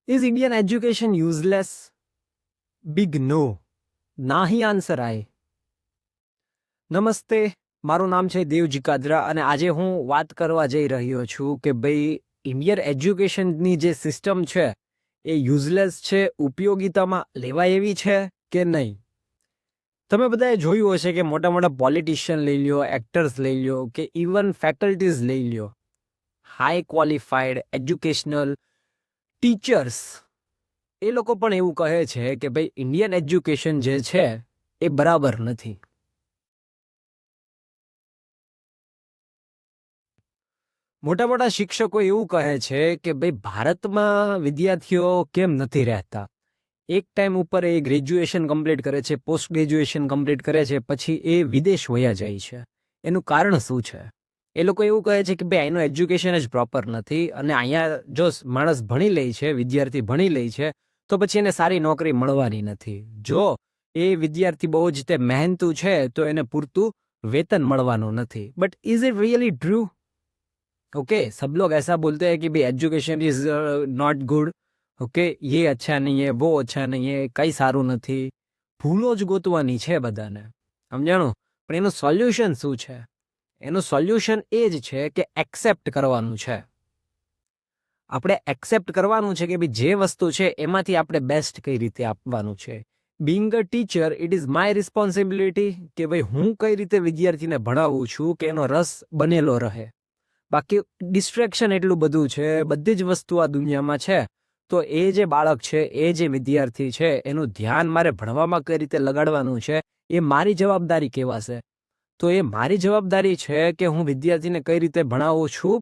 Is Indian education useless? Big no. ના ही answer આય. નમસ્તે, મારું નામ છે દેવજી કાદરા અને આજે હું વાત કરવા જઈ રહ્યો છું કે ભાઈ ઇન્ડિયન એજ્યુકેશનની જે સિસ્ટમ છે એ યુઝલેસ છે, ઉપયોગિતામાં લેવાય એવી છે કે નહીં. તમે બધાએ જોયું હશે કે મોટા મોટા પોલિટિશિયન લઈ લ્યો, એક્ટર્સ લઈ લ્યો કે ઇવન ફેકલ્ટીઝ લઈ લ્યો, હાઈ ક્વોલિફાઈડ એજ્યુકેશનલ ટીચર્સ, એ લોકો પણ એવું કહે છે કે ભાઈ ઇન્ડિયન એજ્યુકેશન જે છે એ બરાબર નથી. મોટા મોટા શિક્ષકો એવું કહે છે કે ભાઈ ભારતમાં વિદ્યાર્થીઓ કેમ નથી રહેતા. એક ટાઈમ ઉપર એ ગ્રેજ્યુએશન કમ્પ્લીટ કરે છે, પોસ્ટ ગ્રેજ્યુએશન કમ્પ્લીટ કરે છે, પછી એ વિદેશ વયા જાય છે. એનું કારણ શું છે? એ લોકો એવું કહે છે કે ભાઈ એનું એજ્યુકેશન જ પ્રોપર નથી અને અહીંયા જો માણસ ભણી લે છે, વિદ્યાર્થી ભણી લે છે, તો પછી એને સારી નોકરી મળવાની નથી. જો એ વિદ્યાર્થી બહુ જ તે મહેનતુ છે તો એને પૂરતું વેતન મળવાનું નથી. But is it really true? Okay, सब लोग ऐसा बोलते हैं कि भाई education is not good, okay, ये अच्छा नहीं है, वो अच्छा नहीं है, કઈ સારું નથી. ભૂલો જ ગોતવાની છે બધાને, સમજાણું? પણ એનું સોલ્યુશન શું છે? એનું સોલ્યુશન એ જ છે કે એક્સેપ્ટ કરવાનું છે. આપણે એક્સેપ્ટ કરવાનું છે કે ભાઈ જે વસ્તુ છે એમાંથી આપણે બેસ્ટ કઈ રીતે આપવાનું છે. Being a teacher, it is my responsibility કે ભાઈ હું કઈ રીતે વિદ્યાર્થીને ભણાવું છું કે એનો રસ બનેલો રહે. બાકી ડિસ્ટ્રેક્શન એટલું બધું છે, બધી જ વસ્તુ આ દુનિયામાં છે, તો એ જે બાળક છે, એ જે વિદ્યાર્થી છે, એનું ધ્યાન મારે ભણવામાં કઈ રીતે લગાડવાનું છે એ મારી જવાબદારી કહેવાશે. તો એ મારી જવાબદારી છે કે હું વિદ્યાર્થીને કઈ રીતે ભણાવું છું.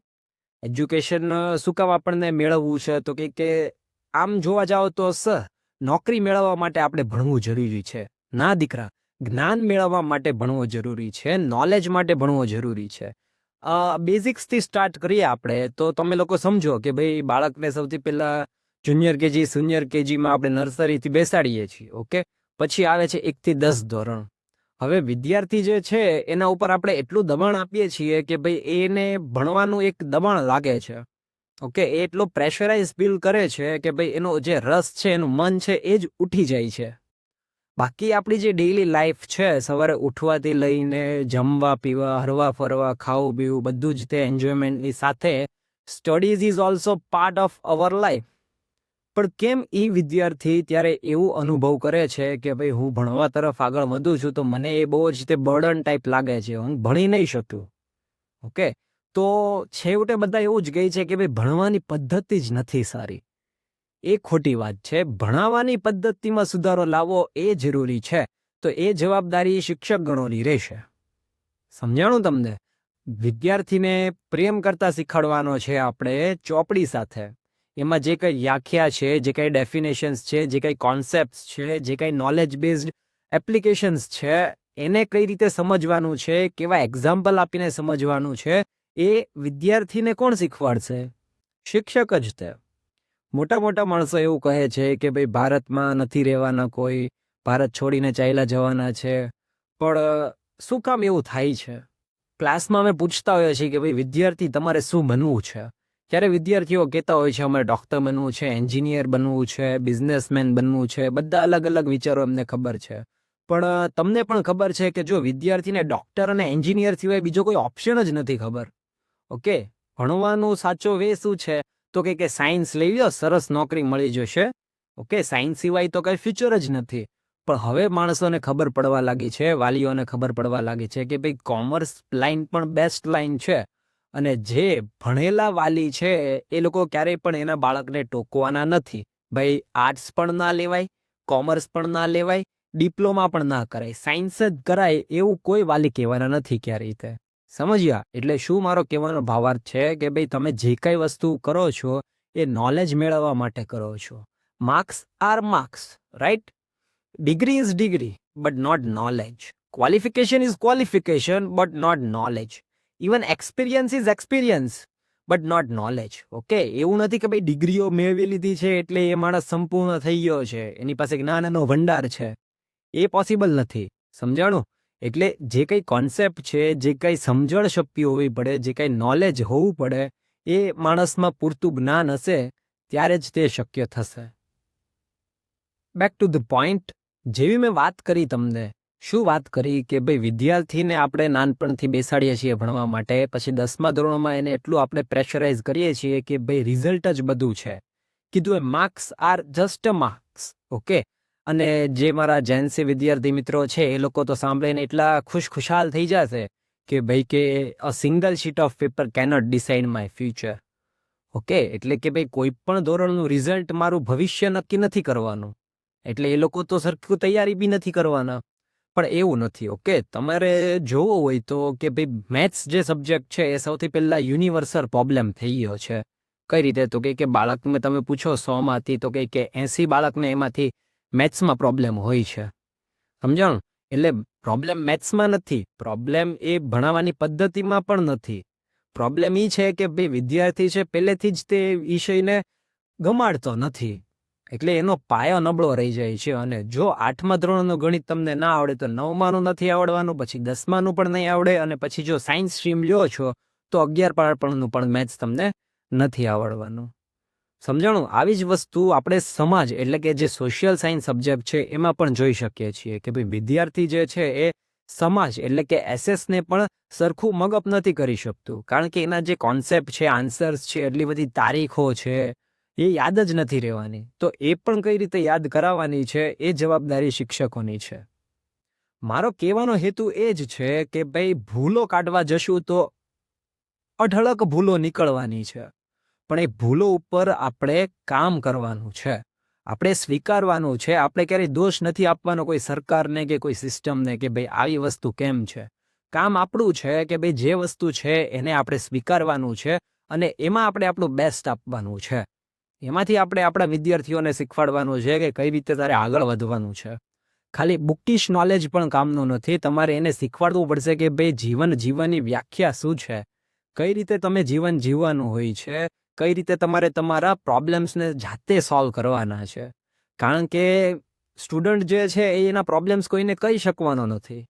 એજ્યુકેશન શું કામ આપણને મેળવવું છે? તો કે આમ જોવા જાઓ તો નોકરી મેળવવા માટે આપણે ભણવું જરૂરી છે. ના દીકરા, જ્ઞાન મેળવવા માટે ભણવું જરૂરી છે, નોલેજ માટે ભણવું જરૂરી છે. બેઝિક્સથી સ્ટાર્ટ કરીએ આપણે તો તમે લોકો સમજો કે ભાઈ બાળકને સૌથી પહેલાં જુનિયર કેજી, સિનિયર કેજીમાં આપણે નર્સરીથી બેસાડીએ છીએ, ઓકે. પછી આવે છે 1 થી 10 ધોરણ. હવે વિદ્યાર્થી જે છે એના ઉપર આપણે એટલું દબાણ આપીએ છીએ કે ભાઈ એને ભણવાનું એક દબાણ લાગે છે, ઓકે. એ એટલો પ્રેશરાઇઝ ફીલ કરે છે કે ભાઈ એનો જે રસ છે, એનું મન છે એ જ ઉઠી જાય છે. બાકી આપણી જે ડેઈલી લાઈફ છે, સવારે ઉઠવાથી લઈને જમવા પીવા, હરવા ફરવા, ખાવું પીવું, બધું જ તે એન્જોયમેન્ટની સાથે studies is also part of our life. પણ કેમ એ વિદ્યાર્થી ત્યારે એવું અનુભવ કરે છે કે ભાઈ હું ભણવા તરફ આગળ વધું છું તો મને એ બહુ જ તે બર્ડન ટાઈપ લાગે છે, હું ભણી નહીં શકું, ઓકે. તો છેવટે બધા એવું જ કહે છે કે ભાઈ ભણવાની પદ્ધતિ જ નથી સારી. એ ખોટી વાત છે. ભણાવવાની પદ્ધતિમાં સુધારો લાવવો એ જરૂરી છે. તો એ જવાબદારી શિક્ષકગણોની રહેશે. સમજાણું તમને? વિદ્યાર્થીને પ્રેમ કરતા શીખવાડવાનો છે આપણે ચોપડી સાથે. એમાં જે કંઈ વ્યાખ્યા છે, જે કંઈ ડેફિનેશન્સ છે, જે કંઈ કોન્સેપ્ટ્સ છે, જે કંઈ નોલેજ બેઝડ એપ્લિકેશન્સ છે, એને કઈ રીતે સમજવાનું છે, કેવા એક્ઝામ્પલ આપીને સમજવાનું છે, એ વિદ્યાર્થીને કોણ શીખવાડશે? શિક્ષક જ તે. મોટા મોટા માણસો એવું કહે છે કે ભાઈ ભારતમાં નથી રહેવાના કોઈ, ભારત છોડીને ચાલ્યા જવાના છે. પણ શું કામ એવું થાય છે? ક્લાસમાં અમે પૂછતા હોઈએ છીએ કે ભાઈ વિદ્યાર્થી તમારે શું બનવું છે? ત્યારે વિદ્યાર્થીઓ કહેતા હોય છે અમારે ડૉક્ટર બનવું છે, એન્જિનિયર બનવું છે, બિઝનેસમેન બનવું છે. બધા અલગ અલગ વિચારો એમને ખબર છે. પણ તમને પણ ખબર છે કે જો વિદ્યાર્થીને ડૉક્ટર અને એન્જિનિયર સિવાય બીજો કોઈ ઓપ્શન જ નથી ખબર, ઓકે. ભણવાનું સાચો વે શું છે? તો કે સાયન્સ લઈ લો, સરસ નોકરી મળી જશે, ઓકે. સાયન્સ સિવાય તો કંઈ ફ્યુચર જ નથી. પણ હવે માણસોને ખબર પડવા લાગી છે, વાલીઓને ખબર પડવા લાગી છે કે ભાઈ કોમર્સ લાઈન પણ બેસ્ટ લાઈન છે. અને જે ભણેલા વાલી છે એ લોકો ક્યારેય પણ એના બાળકને ટોકવાના નથી. ભાઈ આર્ટ્સ પણ ના લેવાય, કોમર્સ પણ ના લેવાય, ડિપ્લોમા પણ ના કરાય, સાયન્સ જ કરાય એવું કોઈ વાલી કહેવાના નથી ક્યારેય રીતે. સમજ્યા? એટલે શું મારો કહેવાનો ભાવાર્થ છે કે ભાઈ તમે જે કંઈ વસ્તુ કરો છો એ નોલેજ મેળવવા માટે કરો છો. Marks are marks, right? Degree is degree but not knowledge. Qualification is qualification but not knowledge. Even experience is experience but not knowledge, okay. એવું નથી કે ભાઈ ડિગ્રીઓ મેળવી લીધી છે એટલે એ માણસ સંપૂર્ણ થઈ ગયો છે, એની પાસે જ્ઞાનનો ભંડાર છે. એ પોસિબલ નથી. સમજાણું? એટલે જે કંઈ કોન્સેપ્ટ છે, જે કંઈ સમજણ શક્તિ હોવી પડે, જે કંઈ નોલેજ હોવું પડે, એ માણસમાં પૂરતું જ્ઞાન હશે ત્યારે જ તે શક્ય થશે. બેક ટુ ધ પોઈન્ટ, જેવી મેં વાત કરી તમને, શું વાત કરી કે ભાઈ વિદ્યાર્થીને આપણે નાનપણથી બેસાડીએ છીએ ભણવા માટે, પછી 10મા ધોરણમાં એને એટલું આપણે પ્રેશરાઇઝ કરીએ છીએ કે ભાઈ રિઝલ્ટ જ બધું છે. કીધું એ marks are just a marks. Okay, અને જે મારા જેન્સી વિદ્યાર્થી મિત્રો છે એ લોકો તો સાંભળીને એટલા ખુશખુશાલ થઈ જશે કે ભાઈ કે a single sheet of paper cannot decide my future. Okay, એટલે કે ભાઈ કોઈ પણ ધોરણનું રિઝલ્ટ મારું ભવિષ્ય નક્કી નથી કરવાનું. એટલે એ લોકો તો સરખું તૈયારી બી નથી કરવાના. પણ એવું નથી. ઓકે, તમારે જોવું હોય તો કે ભાઈ મેથ્સ જે સબ્જેક્ટ છે એ સૌથી પહેલા યુનિવર્સલ પ્રોબ્લેમ થઈ ગયો છે. કઈ રીતે? તો કે બાળકને તમે પૂછો 100માંથી તો કે 80 બાળકને એમાંથી મેથ્સમાં પ્રોબ્લેમ હોય છે. સમજાણું? એટલે પ્રોબ્લેમ મેથ્સમાં નથી, પ્રોબ્લેમ એ ભણાવવાની પદ્ધતિમાં પણ નથી. પ્રોબ્લેમ એ છે કે ભાઈ વિદ્યાર્થી છે પહેલેથી જ તે વિષયને ગમાડતો નથી, એટલે એનો પાયો નબળો રહી જાય છે. અને જો 8મા ધોરણનું ગણિત તમને ના આવડે તો 9માનું નથી આવડવાનું, પછી 10માનું પણ નહીં આવડે, અને પછી જો સાયન્સ સ્ટ્રીમ લ્યો છો તો 11 બાળપણનું પણ મેથ્સ તમને નથી આવડવાનું. સમજાણું? આવી જ વસ્તુ આપણે સમાજ એટલે કે જે સોશિયલ સાયન્સ સબ્જેક્ટ છે એમાં પણ જોઈ શકીએ છીએ કે ભાઈ વિદ્યાર્થી જે છે એ સમાજ એટલે કે એસએસને પણ સરખું મગઅપ નથી કરી શકતું, કારણ કે એના જે કોન્સેપ્ટ છે, આન્સર્સ છે, એટલી બધી તારીખો છે, એ યાદ જ નથી રહેવાની. તો એ પણ કઈ રીતે યાદ કરાવવાની છે એ જવાબદારી શિક્ષકોની છે. મારો કહેવાનો હેતુ એ જ છે કે ભાઈ ભૂલો કાઢવા જશું તો અઢળક ભૂલો નીકળવાની છે, પણ એ ભૂલો ઉપર આપણે કામ કરવાનું છે, આપણે સ્વીકારવાનું છે. આપણે ક્યારેય દોષ નથી આપવાનો કોઈ સરકારને કે કોઈ સિસ્ટમને કે ભાઈ આવી વસ્તુ કેમ છે. કામ આપણું છે કે ભાઈ જે વસ્તુ છે એને આપણે સ્વીકારવાનું છે અને એમાં આપણે આપણું બેસ્ટ આપવાનું છે. એમાંથી આપણે આપણા વિદ્યાર્થીઓને શીખવાડવાનું છે કે કઈ રીતે તારે આગળ વધવાનું છે. ખાલી બુકિશ નોલેજ પણ કામનું નથી, તમારે એને શીખવાડવું પડશે કે ભાઈ જીવન જીવવાની વ્યાખ્યા શું છે, કઈ રીતે તમે જીવન જીવવાનું હોય છે, કઈ રીતે તમારે તમારા પ્રોબ્લેમ્સને જાતે સોલ્વ કરવાના છે. કારણ કે સ્ટુડન્ટ જે છે એ એના પ્રોબ્લેમ્સ કોઈને કહી શકવાનો નથી.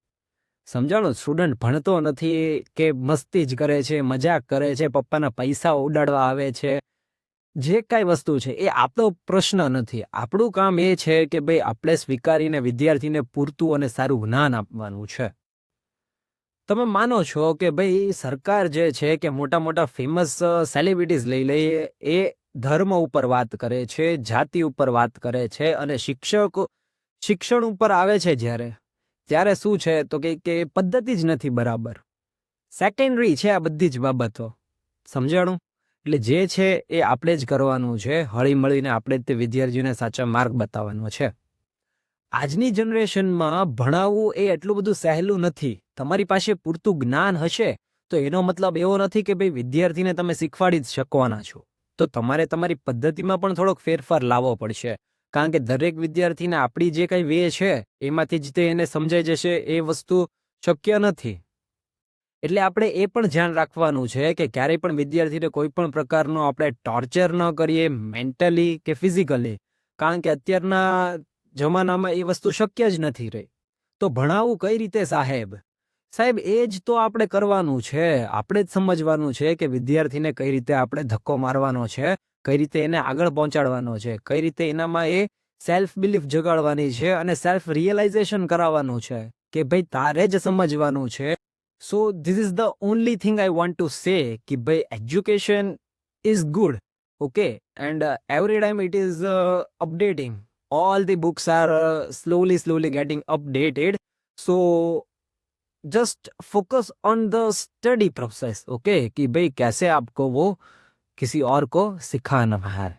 સમજાણું? સ્ટુડન્ટ ભણતો નથી કે મસ્તી જ કરે છે, મજાક કરે છે, પપ્પાના પૈસા ઉડાડવા આવે છે, જે કાંઈ વસ્તુ છે એ આપણો પ્રશ્ન નથી. આપણું કામ એ છે કે ભાઈ આપણે સ્વીકારીને વિદ્યાર્થીને પૂરતું અને સારું જ્ઞાન આપવાનું છે. તમે માનો છો કે ભાઈ સરકાર જે છે કે મોટા મોટા ફેમસ સેલિબ્રિટીઝ લઈ લઈએ, એ ધર્મ ઉપર વાત કરે છે, જાતિ ઉપર વાત કરે છે, અને શિક્ષણ ઉપર આવે છે ત્યારે શું છે તો કે પદ્ધતિ જ નથી બરાબર. સેકન્ડરી છે આ બધી જ બાબતો. સમજાણું? એટલે જે છે એ આપણે જ કરવાનું છે, હળી મળીને આપણે તે વિદ્યાર્થીઓને સાચા માર્ગ બતાવવાનો છે. આજની જનરેશનમાં ભણાવવું એ એટલું બધું સહેલું નથી. તમારી પાસે પૂરતું જ્ઞાન હશે તો એનો મતલબ એવો નથી કે ભાઈ વિદ્યાર્થીને તમે શીખવાડી જ શકવાના છો. તો તમારે તમારી પદ્ધતિમાં પણ થોડોક ફેરફાર લાવવો પડશે, કારણ કે દરેક વિદ્યાર્થીને આપણી જે કંઈ વે છે એમાંથી જ તે એને સમજાઈ જશે એ વસ્તુ શક્ય નથી. એટલે આપણે એ પણ ધ્યાન રાખવાનું છે કે ક્યારેય પણ વિદ્યાર્થીને કોઈ પણ પ્રકારનો આપણે ટોર્ચર ન કરીએ, મેન્ટલી કે ફિઝિકલી, કારણ કે અત્યારના જમાનામાં એ વસ્તુ શક્ય જ નથી રહી. તો ભણાવવું કઈ રીતે સાહેબ એ જ તો આપણે કરવાનું છે. આપણે જ સમજવાનું છે કે વિદ્યાર્થીને કઈ રીતે આપણે ધક્કો મારવાનો છે, કઈ રીતે એને આગળ પહોંચાડવાનો છે, કઈ રીતે એનામાં એ સેલ્ફ બિલીફ જગાડવાની છે અને સેલ્ફ રિયલાઇઝેશન કરાવવાનું છે કે ભાઈ તારે જ સમજવાનું છે. So this is the only thing I want to say कि भाई education is good, okay, and every time it is updating. All the books are slowly getting updated. So just focus on the study process, okay, कि भाई कैसे आपको वो किसी और को सिखाना है.